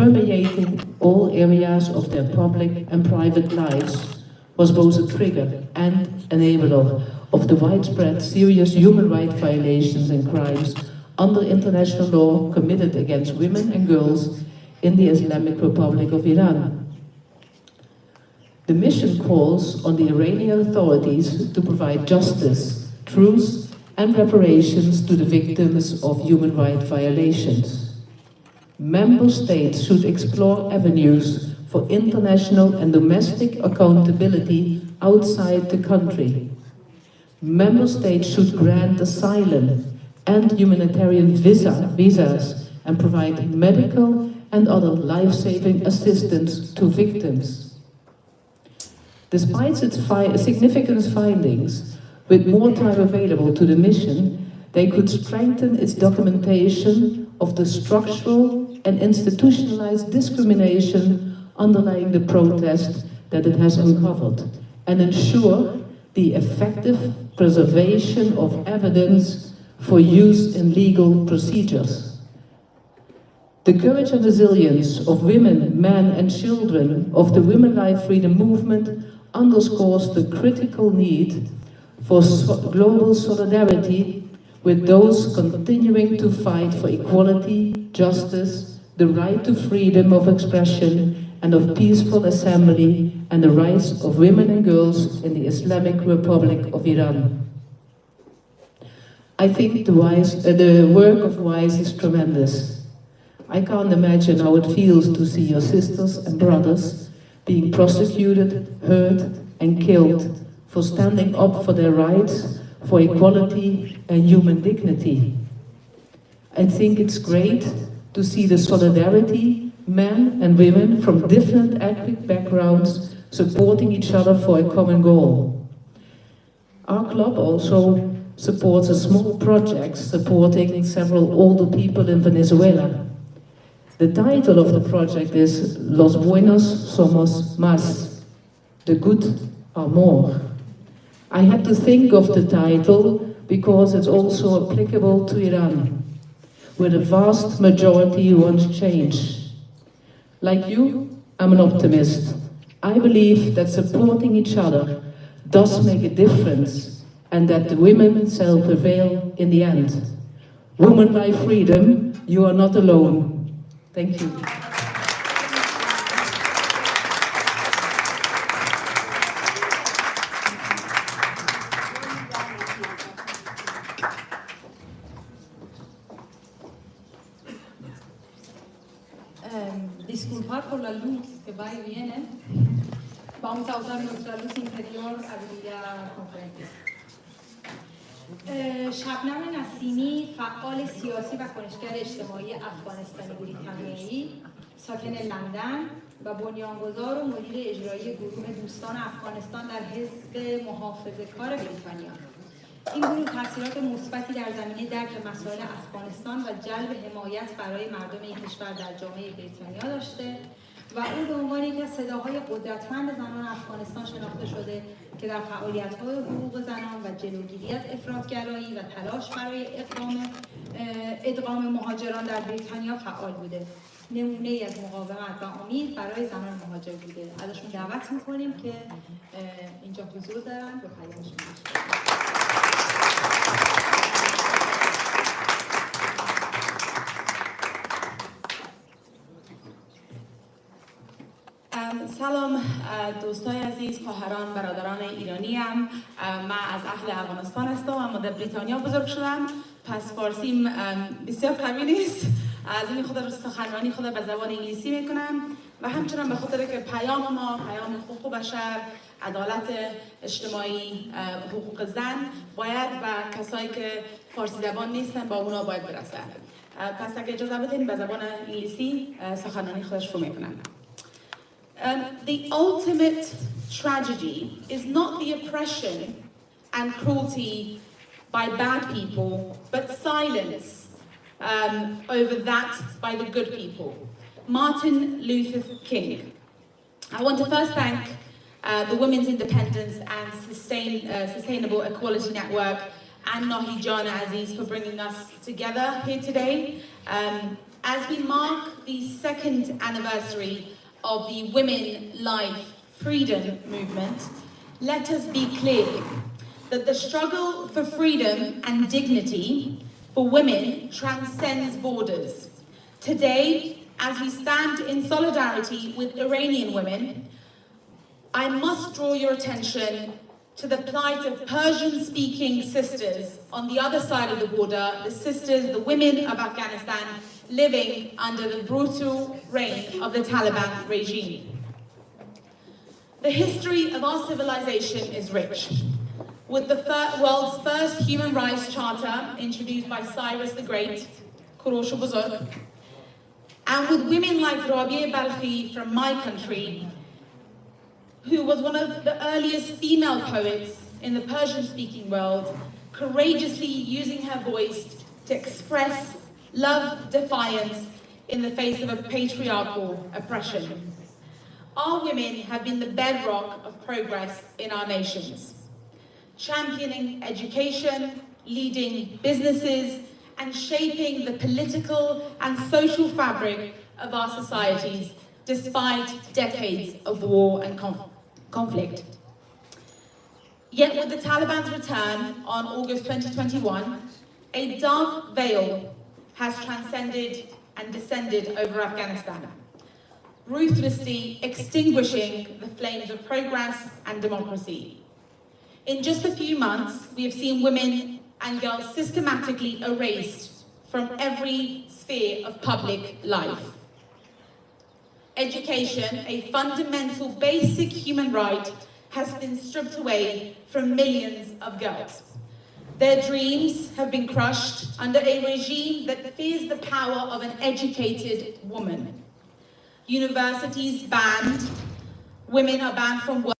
permeating all areas of their public and private lives, was both a trigger and enabler of the widespread serious human rights violations and crimes under international law committed against women and girls in the Islamic Republic of Iran. The mission calls on the Iranian authorities to provide justice, truth, and reparations to the victims of human rights violations. Member states should explore avenues for international and domestic accountability outside the country. Member states should grant asylum and humanitarian visas and provide medical and other life-saving assistance to victims. Despite its significant findings, with more time available to the mission, they could strengthen its documentation of the structural and institutionalized discrimination underlying the protest that it has uncovered, and ensure the effective preservation of evidence for use in legal procedures. The courage and resilience of women, men, and children of the Women Life Freedom Movement underscores the critical need for global solidarity with those continuing to fight for equality, justice, the right to freedom of expression and of peaceful assembly, and the rights of women and girls in the Islamic Republic of Iran. I think the work of Wise is tremendous. I can't imagine how it feels to see your sisters and brothers being prosecuted, hurt, and killed for standing up for their rights, for equality and human dignity. I think it's great to see the solidarity, men and women from different ethnic backgrounds supporting each other for a common goal. Our club also supports a small project supporting several older people in Venezuela. The title of the project is Los Buenos Somos Más, the good are more. I had to think of the title because it's also applicable to Iran, where the vast majority wants change. Like you, I'm an optimist. I believe that supporting each other does make a difference and that the women shall prevail in the end. Women Life Freedom, you are not alone. Thank you. Disculpar por la luz que va y viene. Vamos a usar nuestra luz interior habilidad conferencia. شبنم نسیمی فعال سیاسی و کنشگر اجتماعی افغانستانی بریتانیایی، ساکن لندن و بنیانگذار و مدیر اجرایی گروه دوستان افغانستان در حزب محافظه‌کار بریتانیا. این گروه تاثیرات مثبتی در زمینه درک مسائل افغانستان و جلب حمایت برای مردم این کشور در جامعه بریتانیا داشته و او به عنوان یکی از صداهای قدرتمند زنان افغانستان شناخته شده که در فعالیت‌های حقوق زنان و جلوگیری از افراط‌گرایی و تلاش برای ادغام مهاجران در بریتانیا فعال بوده. نمونه‌ای از مقاومت و امید برای زنان مهاجر بوده. ازشون دعوت می‌کنیم که اینجا حضور دارن به پیامشون گوش بدن. سلام دوستای عزیز، خواهران، برادران ایرانی هم. من از اهل افغانستان هستم اما در بریتانیا بزرگ شدم، پس فارسیم بسیار قوی نیست. از این خود سخنرانی خود به زبان انگلیسی میکنم و همچنان به خاطر که پیام ما پیام حقوق بشر، عدالت اجتماعی، حقوق زن باید و کسایی که فارسی زبان نیستن با اونا باید برسه. پس اگه اجازه بدین به زبان انگلیسی سخنرانی خودش رو میکنم. The ultimate tragedy is not the oppression and cruelty by bad people, but silence over that by the good people. Martin Luther King. I want to first thank the Women's Independence and Sustainable Equality Network and Nahi Jana Aziz for bringing us together here today. As we mark the second anniversary of the Women, Life, Freedom movement, let us be clear that the struggle for freedom and dignity for women transcends borders. Today, as we stand in solidarity with Iranian women, I must draw your attention to the plight of Persian-speaking sisters on the other side of the border, the sisters, the women of Afghanistan, living under the brutal reign of the Taliban regime. The history of our civilization is rich, with the world's first human rights charter introduced by Cyrus the Great, Kurosh Buzurg, and with women like Rabi'a Balkhi from my country, who was one of the earliest female poets in the Persian-speaking world, courageously using her voice to express love, defiance in the face of a patriarchal oppression. Our women have been the bedrock of progress in our nations, championing education, leading businesses, and shaping the political and social fabric of our societies, despite decades of war and conflict. Yet with the Taliban's return on August 2021, a dark veil has transcended and descended over Afghanistan, ruthlessly extinguishing the flames of progress and democracy. In just a few months, we have seen women and girls systematically erased from every sphere of public life. Education, a fundamental basic human right, has been stripped away from millions of girls. Their dreams have been crushed under a regime that fears the power of an educated woman. Universities banned, women are banned from